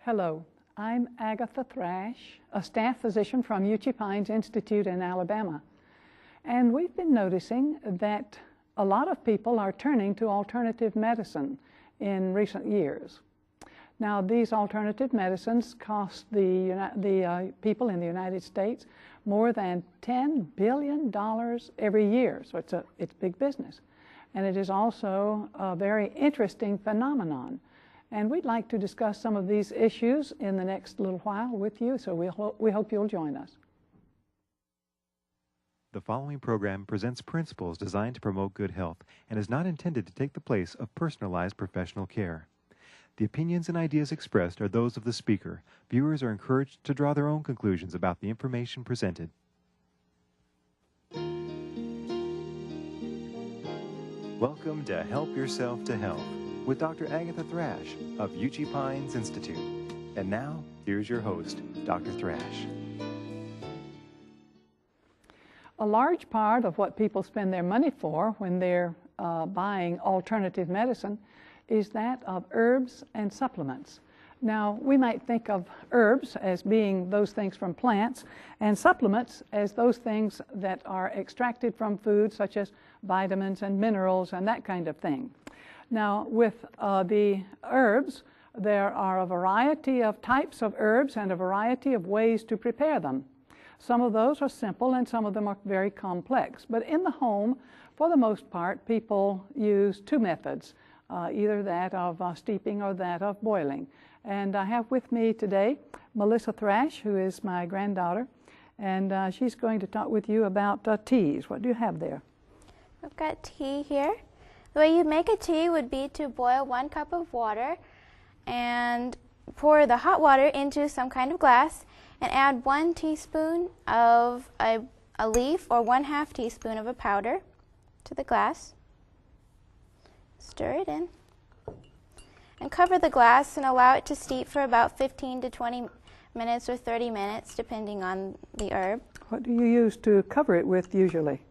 Hello, I'm Agatha Thrash, a staff physician from Uchee Pines Institute in Alabama. And we've been noticing that a lot of people are turning to alternative medicine in recent years. Now, these alternative medicines cost the people in the United States more than $10 billion every year, so it's big business. And it is also a very interesting phenomenon. And we'd like to discuss some of these issues in the next little while with you, so we hope you'll join us. The following program presents principles designed to promote good health and is not intended to take the place of personalized professional care. The opinions and ideas expressed are those of the speaker. Viewers are encouraged to draw their own conclusions about the information presented. Welcome to Help Yourself to Health with Dr. Agatha Thrash of Uchee Pines Institute. And now, here's your host, Dr. Thrash. A large part of what people spend their money for when they're buying alternative medicine is that of herbs and supplements. Now, we might think of herbs as being those things from plants and supplements as those things that are extracted from food, such as vitamins and minerals and that kind of thing. Now, with the herbs, there are a variety of types of herbs and a variety of ways to prepare them. Some of those are simple and some of them are very complex. But in the home, for the most part, people use two methods, either that of steeping or that of boiling. And I have with me today Melissa Thrash, who is my granddaughter, and she's going to talk with you about teas. What do you have there? I've got tea here. The way you make a tea would be to boil 1 cup of water and pour the hot water into some kind of glass and add 1 teaspoon of a leaf or 1/2 teaspoon of a powder to the glass. Stir it in and cover the glass and allow it to steep for about 15 to 20 minutes or 30 minutes depending on the herb. What do you use to cover it with usually?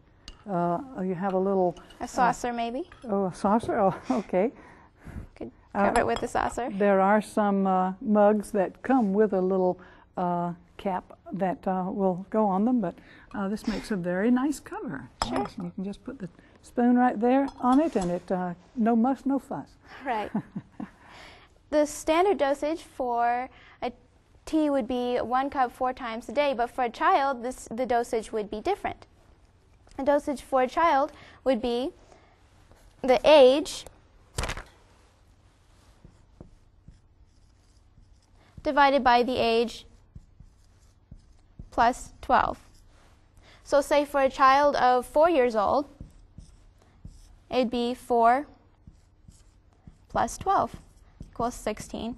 You have a little... A saucer maybe. Oh, a saucer? Oh, okay. Could cover it with a saucer. There are some mugs that come with a little cap that will go on them, but this makes a very nice cover. Sure. Yes, you can just put the spoon right there on it, and it no muss, no fuss. Right. The standard dosage for a tea would be 1 cup 4 times a day, but for a child, the dosage would be different. The dosage for a child would be the age divided by the age plus 12. So say for a child of 4 years old, it'd be 4 plus 12 equals 16.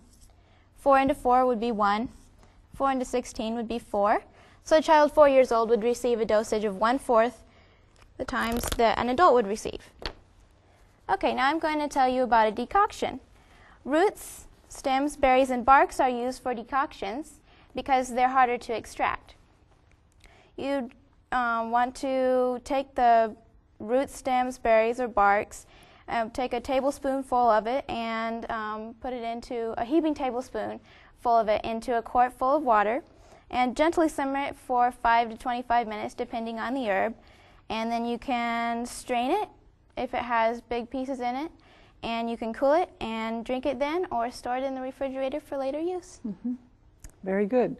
4 into 4 would be 1. 4 into 16 would be 4. So a child 4 years old would receive a dosage of 1/4 the times that an adult would receive. Okay, now I'm going to tell you about a decoction. Roots, stems, berries, and barks are used for decoctions because they're harder to extract. You want to take the roots, stems, berries, or barks, take a tablespoonful of it and put it into a heaping tablespoon full of it into a quart full of water and gently simmer it for 5 to 25 minutes depending on the herb. And then you can strain it if it has big pieces in it, and you can cool it and drink it then or store it in the refrigerator for later use. Mm-hmm. Very good.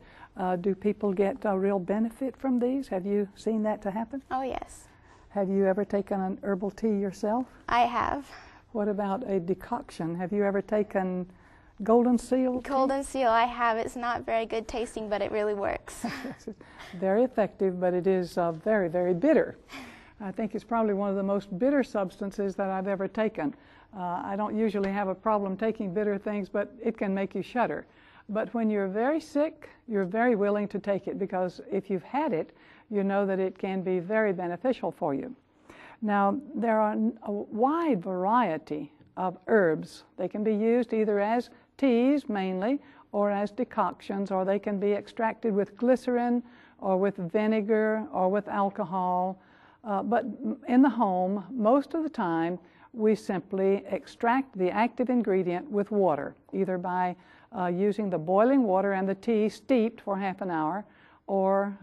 Do people get a real benefit from these? Have you seen that to happen? Oh, yes. Have you ever taken an herbal tea yourself? I have. What about a decoction? Have you ever taken Golden Seal tea? Golden Seal, I have. It's not very good tasting, but it really works. Very effective, but it is very, very bitter. I think it's probably one of the most bitter substances that I've ever taken. I don't usually have a problem taking bitter things, but it can make you shudder. But when you're very sick, you're very willing to take it because if you've had it, you know that it can be very beneficial for you. Now, there are a wide variety of herbs. They can be used either as teas mainly, or as decoctions, or they can be extracted with glycerin, or with vinegar, or with alcohol. But in the home, most of the time, we simply extract the active ingredient with water, either by using the boiling water and the tea steeped for half an hour, or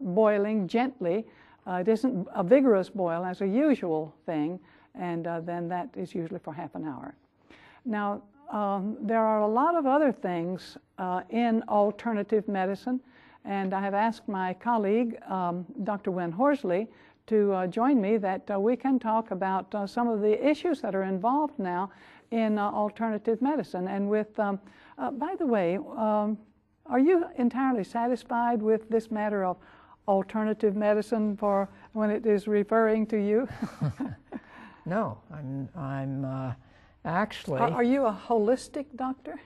boiling gently. It isn't a vigorous boil as a usual thing, and then that is usually for half an hour. Now, there are a lot of other things in alternative medicine, and I have asked my colleague, Dr. Wynn Horsley, to join me, that we can talk about some of the issues that are involved now in alternative medicine. And with, by the way, are you entirely satisfied with this matter of alternative medicine for when it is referring to you? No, I'm actually... Are you a holistic doctor?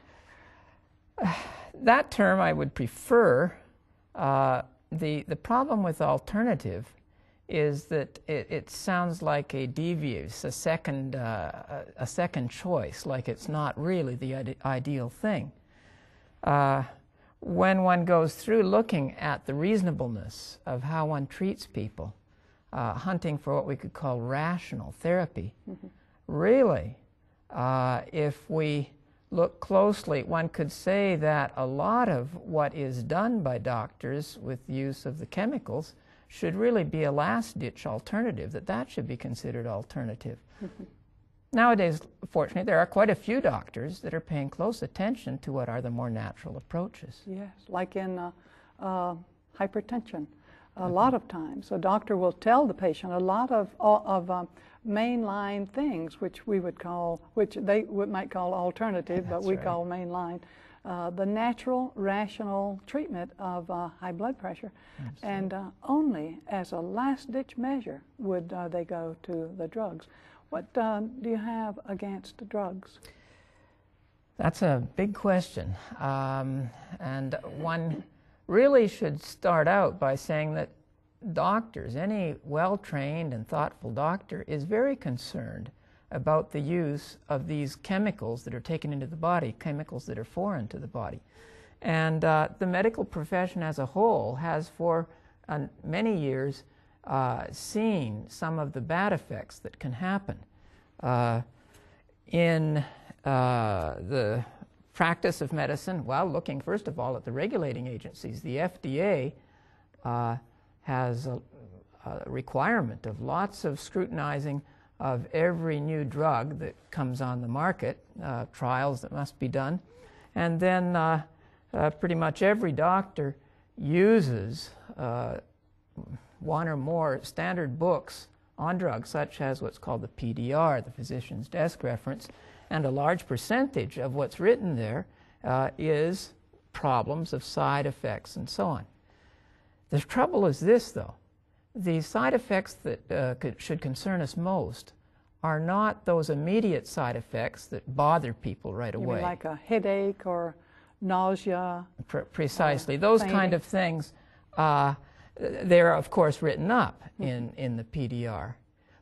That term I would prefer. The problem with alternative is that it sounds like a devious, a second choice, like it's not really the ideal thing. When one goes through looking at the reasonableness of how one treats people, hunting for what we could call rational therapy, really, if we look closely, one could say that a lot of what is done by doctors with the use of the chemicals should really be a last-ditch alternative, that should be considered alternative. Nowadays, fortunately, there are quite a few doctors that are paying close attention to what are the more natural approaches. Yes, like in hypertension. A lot of times, a doctor will tell the patient a lot of mainline things, which we would call, which they might call alternative, but we call mainline. The natural, rational treatment of high blood pressure. Absolutely. And only as a last-ditch measure would they go to the drugs. What do you have against drugs? That's a big question. And one really should start out by saying that doctors, any well-trained and thoughtful doctor, is very concerned about the use of these chemicals that are taken into the body, chemicals that are foreign to the body. And the medical profession as a whole has for many years seen some of the bad effects that can happen. In the practice of medicine, well, looking first of all at the regulating agencies, the FDA has a requirement of lots of scrutinizing of every new drug that comes on the market, trials that must be done. And then pretty much every doctor uses one or more standard books on drugs, such as what's called the PDR, the Physician's Desk Reference, and a large percentage of what's written there is problems of side effects and so on. The trouble is this, though. The side effects that should concern us most are not those immediate side effects that bother people right away. You mean like a headache or nausea? Precisely. Those kind of things, they're of course written up in the PDR.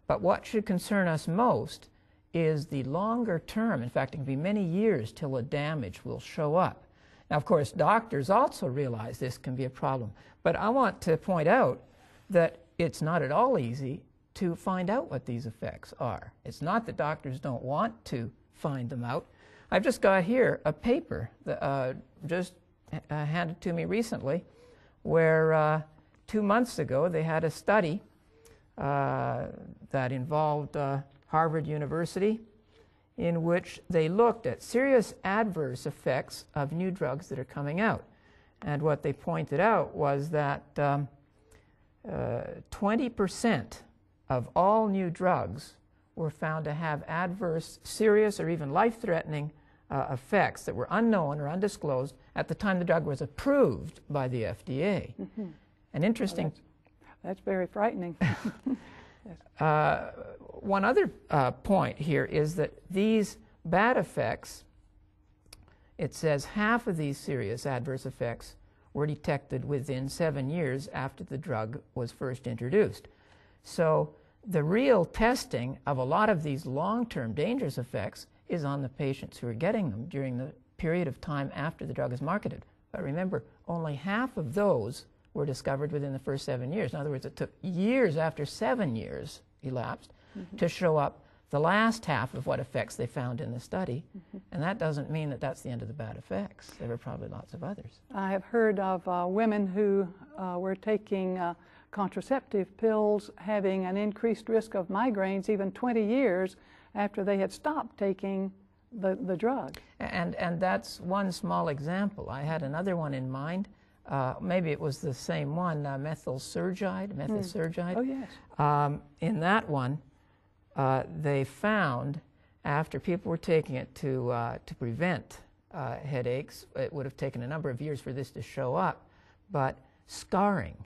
But what should concern us most is the longer term. In fact, it can be many years till the damage will show up. Now, of course, doctors also realize this can be a problem. But I want to point out that it's not at all easy to find out what these effects are. It's not that doctors don't want to find them out. I've just got here a paper that just handed to me recently where 2 months ago they had a study that involved Harvard University, in which they looked at serious adverse effects of new drugs that are coming out. And what they pointed out was that 20% of all new drugs were found to have adverse, serious, or even life-threatening effects that were unknown or undisclosed at the time the drug was approved by the FDA. An interesting... Well, that's very frightening. One other point here is that these bad effects, it says half of these serious adverse effects were detected within 7 years after the drug was first introduced. So the real testing of a lot of these long-term dangerous effects is on the patients who are getting them during the period of time after the drug is marketed. But remember, only half of those were discovered within the first 7 years. In other words, it took years after 7 years elapsed to show up the last half of what effects they found in the study, and that doesn't mean that that's the end of the bad effects. There were probably lots of others. I have heard of women who were taking contraceptive pills having an increased risk of migraines even 20 years after they had stopped taking the drug. And that's one small example. I had another one in mind. Maybe it was the same one, methylsurgide. Oh, yes. In that one, they found, after people were taking it to prevent headaches, it would have taken a number of years for this to show up, but scarring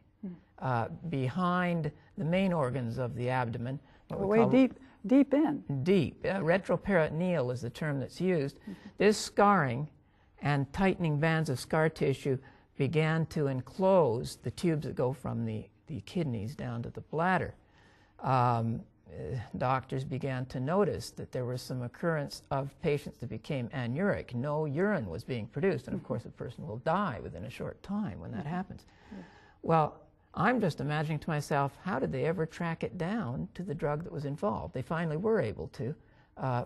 behind the main organs of the abdomen. Way deep in. Deep. Retroperitoneal is the term that's used. This scarring and tightening bands of scar tissue began to enclose the tubes that go from the kidneys down to the bladder. Doctors began to notice that there was some occurrence of patients that became anuric. No urine was being produced, and of course a person will die within a short time when that happens. Well, I'm just imagining to myself, how did they ever track it down to the drug that was involved? They finally were able to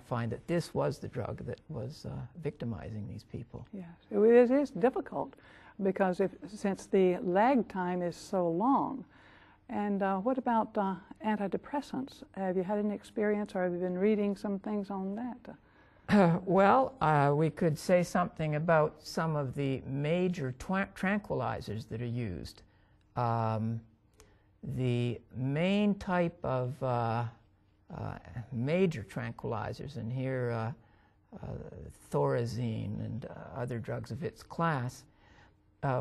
find that this was the drug that was victimizing these people. Yes, it is difficult because since the lag time is so long. And what about antidepressants? Have you had any experience, or have you been reading some things on that? Well, we could say something about some of the major tranquilizers that are used. The main type of major tranquilizers, and here Thorazine and other drugs of its class,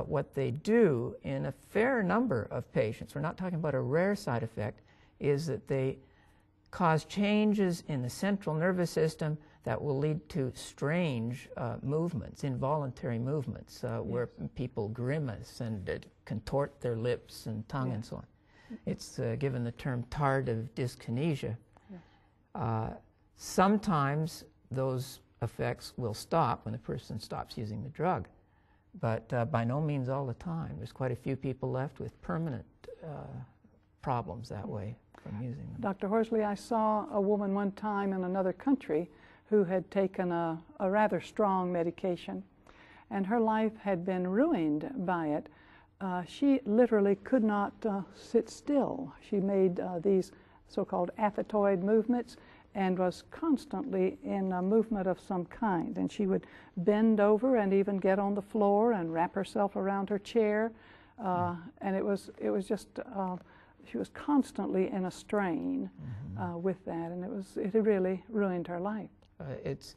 what they do in a fair number of patients, we're not talking about a rare side effect, is that they cause changes in the central nervous system that will lead to strange movements, involuntary movements, where people grimace and contort their lips and tongue and so on. It's given the term tardive dyskinesia. Sometimes those effects will stop when the person stops using the drug, but by no means all the time. There's quite a few people left with permanent problems that way from using them. Dr. Horsley, I saw a woman one time in another country who had taken a rather strong medication, and her life had been ruined by it. She literally could not sit still. She made these so-called athetoid movements and was constantly in a movement of some kind. And she would bend over and even get on the floor and wrap herself around her chair. And it was just, she was constantly in a strain with that, and it had really ruined her life. It's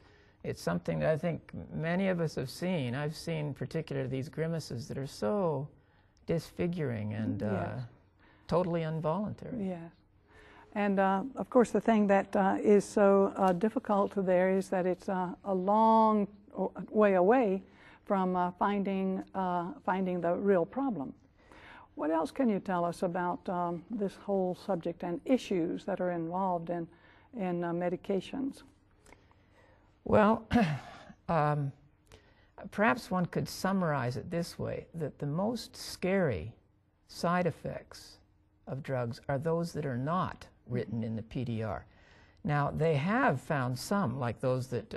something that I think many of us have seen. I've seen particularly these grimaces that are so disfiguring and totally involuntary. Yes. And of course the thing that is so difficult there is that it's a long way away from finding the real problem. What else can you tell us about this whole subject and issues that are involved in medications? Well, perhaps one could summarize it this way, that the most scary side effects of drugs are those that are not written in the PDR. Now, they have found some, like those that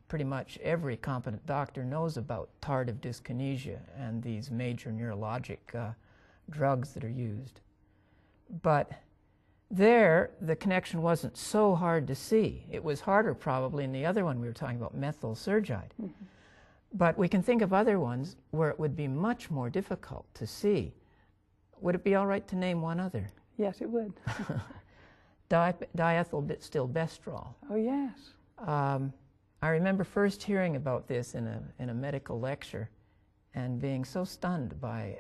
pretty much every competent doctor knows about, tardive dyskinesia and these major neurologic drugs that are used. But there, the connection wasn't so hard to see. It was harder probably in the other one we were talking about, methylsurgide. But we can think of other ones where it would be much more difficult to see. Would it be all right to name one other? Yes, it would. Diethylstilbestrol. Oh, yes. I remember first hearing about this in a medical lecture and being so stunned by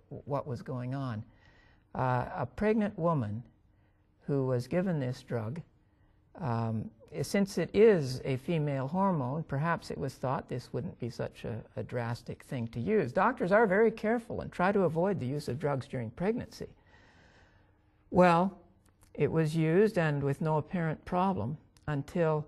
what was going on. A pregnant woman who was given this drug, since it is a female hormone, perhaps it was thought this wouldn't be such a drastic thing to use. Doctors are very careful and try to avoid the use of drugs during pregnancy. Well, it was used, and with no apparent problem, until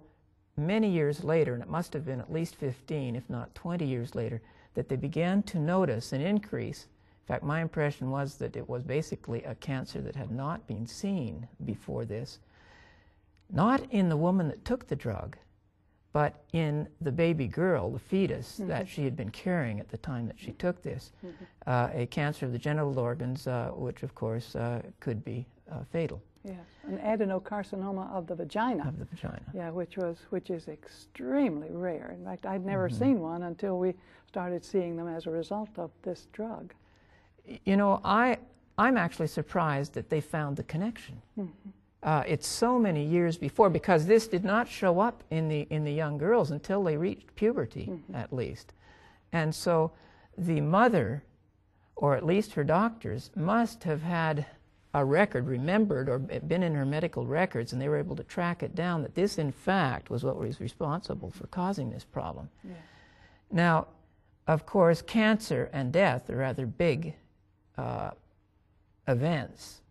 many years later, and it must have been at least 15, if not 20 years later, that they began to notice an increase. In fact, my impression was that it was basically a cancer that had not been seen before this. not in the woman that took the drug, but in the baby girl, the fetus that she had been carrying at the time that she took this, a cancer of the genital organs, which of course could be fatal. Yes, an adenocarcinoma of the vagina. Of the vagina. Yeah, which is extremely rare. In fact, I'd never seen one until we started seeing them as a result of this drug. You know, I'm actually surprised that they found the connection. It's so many years before, because this did not show up in the young girls until they reached puberty, at least. And so the mother, or at least her doctors, must have had a record, remembered, or been in her medical records, and they were able to track it down, that this in fact was what was responsible for causing this problem. Yes. Now, of course, cancer and death are rather big events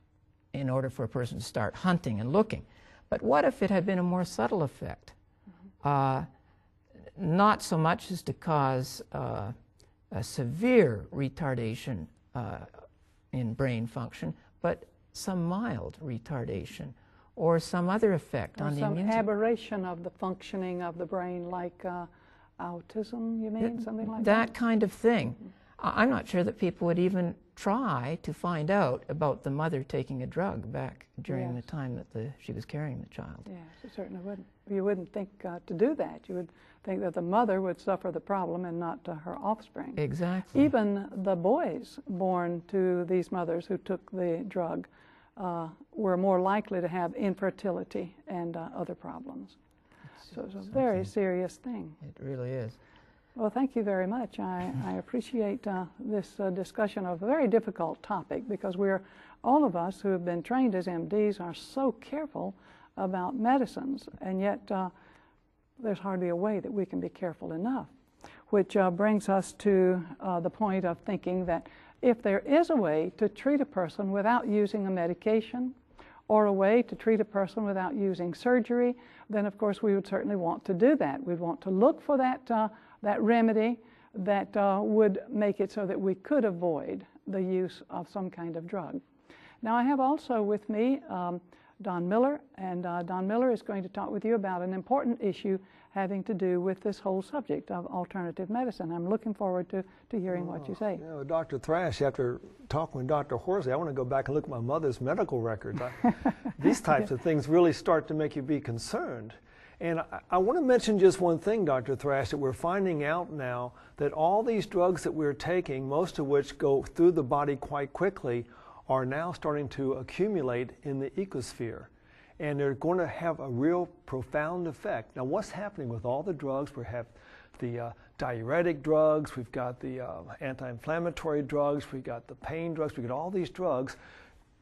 in order for a person to start hunting and looking. But what if it had been a more subtle effect? Not so much as to cause a severe retardation in brain function, but some mild retardation or some other effect on the immune system. Some aberration of the functioning of the brain, like autism, you mean? Something like that? That kind of thing. I'm not sure that people would even try to find out about the mother taking a drug back during the time that she was carrying the child. Yes, it certainly wouldn't. You wouldn't think to do that. You would think that the mother would suffer the problem and not her offspring. Exactly. Even the boys born to these mothers who took the drug were more likely to have infertility and other problems. So it's a very serious thing. It really is. Well, thank you very much. I appreciate this discussion of a very difficult topic, because all of us who have been trained as MDs are so careful about medicines, and yet there's hardly a way that we can be careful enough, which brings us to the point of thinking that if there is a way to treat a person without using a medication, or a way to treat a person without using surgery, then of course we would certainly want to do that. We'd want to look for that remedy that would make it so that we could avoid the use of some kind of drug. Now, I have also with me Don Miller, and Don Miller is going to talk with you about an important issue having to do with this whole subject of alternative medicine. I'm looking forward to hearing what you say. You know, Dr. Thrash, after talking with Dr. Horsley, I want to go back and look at my mother's medical records. These types of things really start to make you be concerned. And I want to mention just one thing, Dr. Thrash, that we're finding out now that all these drugs that we're taking, most of which go through the body quite quickly, are now starting to accumulate in the ecosphere. And they're going to have a real profound effect. Now, what's happening with all the drugs? We have the diuretic drugs, we've got the anti-inflammatory drugs, we've got the pain drugs, we've got all these drugs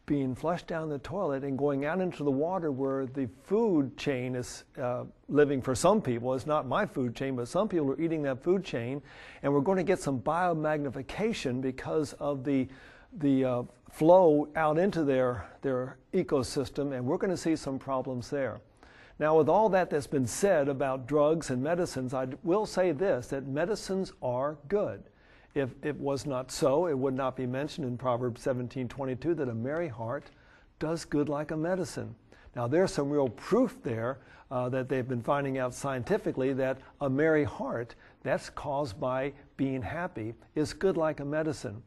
being flushed down the toilet and going out into the water where the food chain is living for some people. It's not my food chain, but some people are eating that food chain, and we're going to get some biomagnification because of the flow out into their ecosystem, and we're going to see some problems there. Now, with all that's been said about drugs and medicines, I will say this, that medicines are good. If it was not so, it would not be mentioned in Proverbs 17:22 that a merry heart does good like a medicine. Now, there's some real proof there that they've been finding out scientifically that a merry heart, that's caused by being happy, is good like a medicine.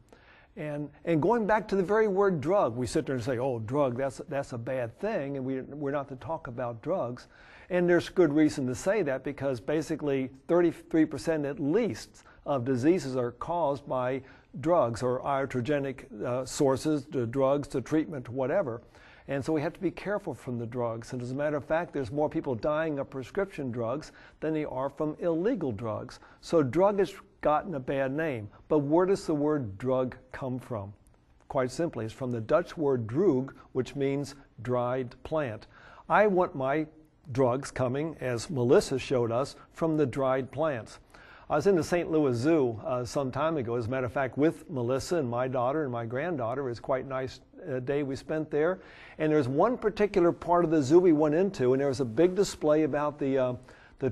And going back to the very word drug, we sit there and say, oh, drug, that's a bad thing, and we're not to talk about drugs. And there's good reason to say that, because basically 33% at least of diseases are caused by drugs or iatrogenic sources, the drugs, the treatment, whatever. And so we have to be careful from the drugs. And as a matter of fact, there's more people dying of prescription drugs than there are from illegal drugs. So drug has gotten a bad name. But where does the word drug come from? Quite simply, it's from the Dutch word droog, which means dried plant. I want my drugs coming, as Melissa showed us, from the dried plants. I was in the St. Louis Zoo some time ago, as a matter of fact, with Melissa and my daughter and my granddaughter. It was quite a nice day we spent there. And there's one particular part of the zoo we went into, and there was a big display about the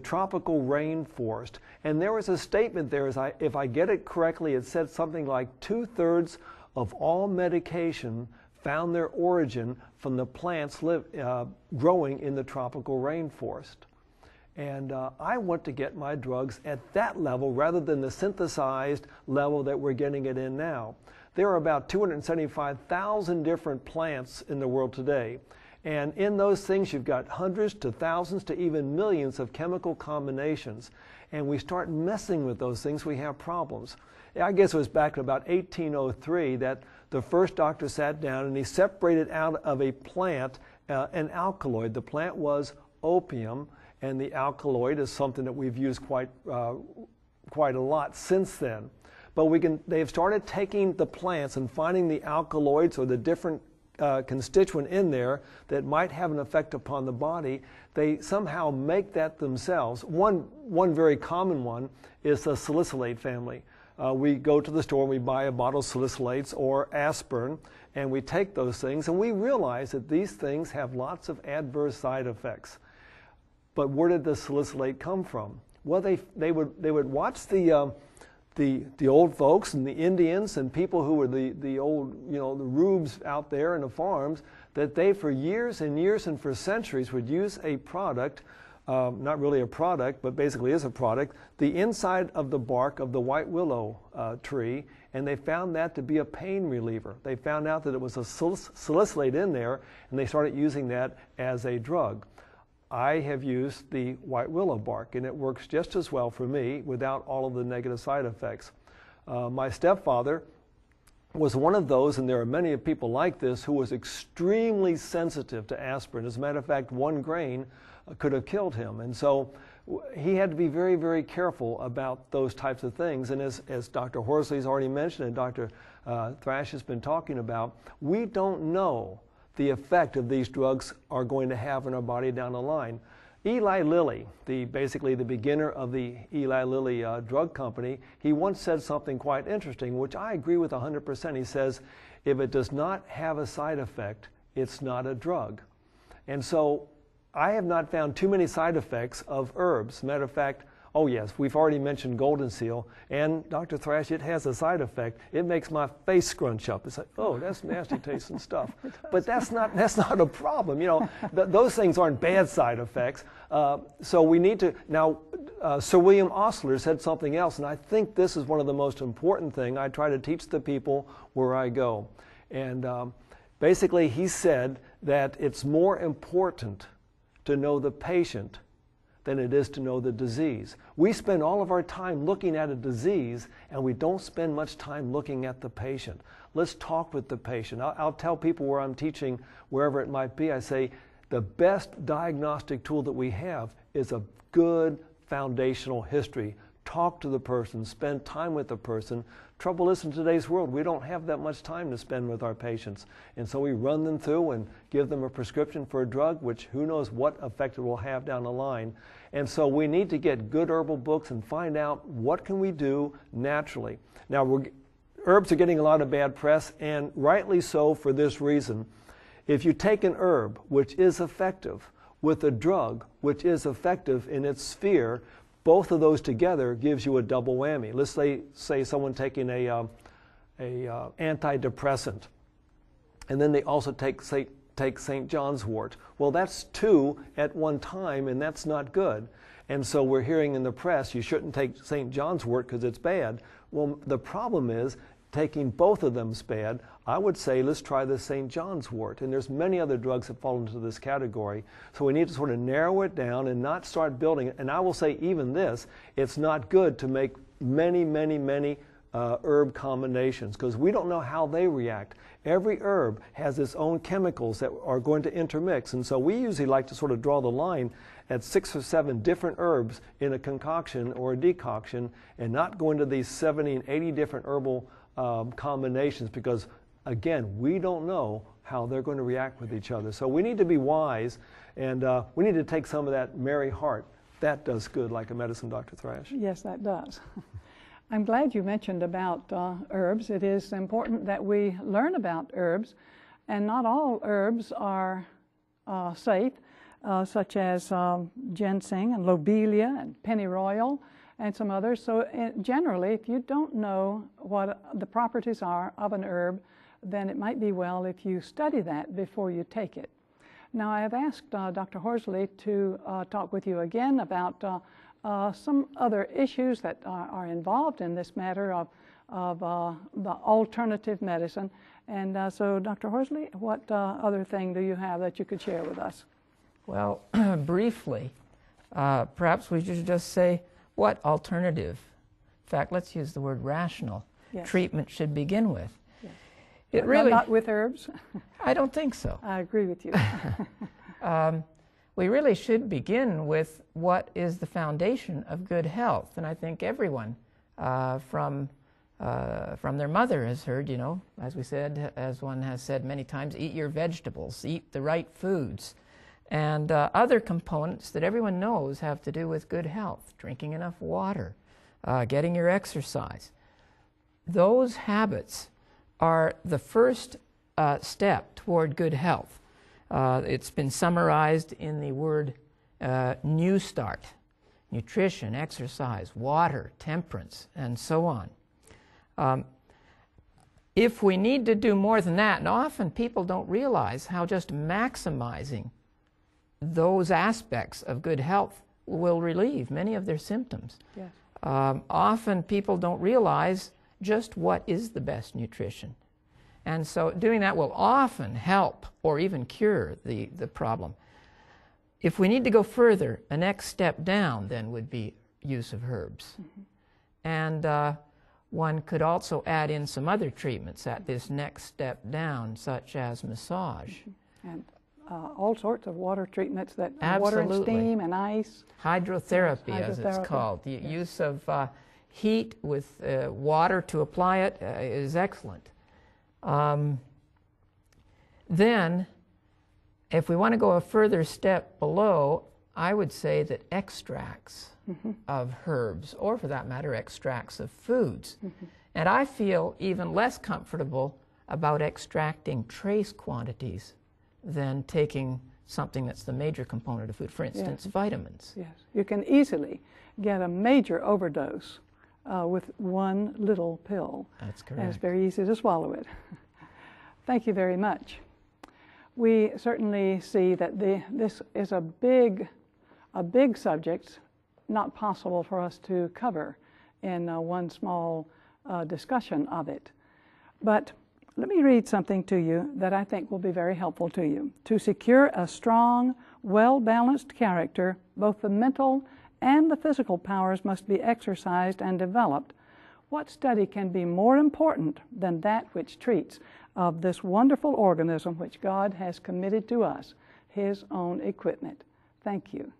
tropical rainforest. And there was a statement there, if I get it correctly, it said something like 2/3 of all medication found their origin from the plants growing in the tropical rainforest. And I want to get my drugs at that level rather than the synthesized level that we're getting it in now. There are about 275,000 different plants in the world today. And in those things, you've got hundreds to thousands to even millions of chemical combinations. And we start messing with those things, we have problems. I guess it was back in about 1803 that the first doctor sat down and he separated out of a plant an alkaloid. The plant was opium, and the alkaloid is something that we've used quite a lot since then. But they've started taking the plants and finding the alkaloids or the different constituent in there that might have an effect upon the body. They somehow make that themselves. One very common one is the salicylate family. We go to the store and we buy a bottle of salicylates or aspirin, and we take those things, and we realize that these things have lots of adverse side effects. But where did the salicylate come from? Well, they would watch the old folks and the Indians and people who were the old, the rubes out there in the farms, that they for years and years and for centuries would use a product, not really a product, but basically is a product, the inside of the bark of the white willow tree, and they found that to be a pain reliever. They found out that it was a salicylate in there, and they started using that as a drug. I have used the white willow bark, and it works just as well for me without all of the negative side effects. My stepfather was one of those, and there are many people like this, who was extremely sensitive to aspirin. As a matter of fact, 1 grain could have killed him. And so he had to be very, very careful about those types of things. And as Dr. Horsley's already mentioned and Dr. Thrash has been talking about, we don't know the effect of these drugs are going to have in our body down the line. Eli Lilly, basically the beginner of the Eli Lilly drug company, he once said something quite interesting, which I agree with 100%. He says, if it does not have a side effect, it's not a drug. And so I have not found too many side effects of herbs. Matter of fact, oh yes, we've already mentioned golden seal, and Dr. Thrash, it has a side effect. It makes my face scrunch up. It's like, oh, that's nasty tasting stuff. But that's not a problem. Those things aren't bad side effects. So we need to, now Sir William Osler said something else, and I think this is one of the most important things I try to teach the people where I go. And basically he said that it's more important to know the patient than it is to know the disease. We spend all of our time looking at a disease, and we don't spend much time looking at the patient. Let's talk with the patient. I'll tell people where I'm teaching, wherever it might be, I say, the best diagnostic tool that we have is a good foundational history. Talk to the person, spend time with the person. Trouble is, in today's world, we don't have that much time to spend with our patients. And so we run them through and give them a prescription for a drug, which who knows what effect it will have down the line. And so we need to get good herbal books and find out what can we do naturally. Now, herbs are getting a lot of bad press, and rightly so for this reason. If you take an herb, which is effective, with a drug, which is effective in its sphere, both of those together gives you a double whammy. Let's say someone taking a antidepressant, and then they also take St. John's wort. Well, that's 2 at one time, and that's not good. And so we're hearing in the press, you shouldn't take St. John's wort because it's bad. Well, the problem is taking both of them is bad. I would say let's try the St. John's wort. And there's many other drugs that fall into this category. So we need to sort of narrow it down and not start building it. And I will say even this, it's not good to make many herb combinations, because we don't know how they react. Every herb has its own chemicals that are going to intermix. And so we usually like to sort of draw the line at 6 or 7 different herbs in a concoction or a decoction, and not go into these 70 and 80 different herbal combinations, because again, we don't know how they're going to react with each other. So we need to be wise, and we need to take some of that merry heart. That does good like a medicine, Dr. Thrash. Yes, that does. I'm glad you mentioned about herbs. It is important that we learn about herbs, and not all herbs are safe, such as ginseng and lobelia and pennyroyal and some others. So generally, if you don't know what the properties are of an herb, then it might be well if you study that before you take it. Now, I have asked Dr. Horsley to talk with you again about some other issues that are involved in this matter of the alternative medicine. And so, Dr. Horsley, what other thing do you have that you could share with us? Well, briefly, perhaps we should just say what alternative, in fact, let's use the word rational, Yes. treatment should begin with. Yes. It But really, not with herbs? I don't think so. I agree with you. We really should begin with what is the foundation of good health. And I think everyone from their mother has heard, as we said, as one has said many times, eat your vegetables, eat the right foods. And other components that everyone knows have to do with good health, drinking enough water, getting your exercise. Those habits are the first step toward good health. It's been summarized in the word New Start: nutrition, exercise, water, temperance, and so on. If we need to do more than that, and often people don't realize how just maximizing those aspects of good health will relieve many of their symptoms. Yes. Often people don't realize just what is the best nutrition. And so doing that will often help or even cure the problem. If we need to go further, a next step down then would be use of herbs. Mm-hmm. And one could also add in some other treatments at this next step down, such as massage. Mm-hmm. And all sorts of water treatments that Absolutely. water and steam and ice. Hydrotherapy, Yes, as it's hydrotherapy. called. The Yes. use of heat with water to apply it is excellent. Then, if we want to go a further step below, I would say that extracts mm-hmm. of herbs, or for that matter, extracts of foods. Mm-hmm. And I feel even less comfortable about extracting trace quantities than taking something that's the major component of food, for instance, Yes. vitamins. Yes, you can easily get a major overdose with one little pill. That's correct. And it's very easy to swallow it. Thank you very much. We certainly see that this is a big subject, not possible for us to cover in one small discussion of it. But let me read something to you that I think will be very helpful to you. To secure a strong, well-balanced character, both the mental and the physical powers must be exercised and developed. What study can be more important than that which treats of this wonderful organism which God has committed to us, His own equipment? Thank you.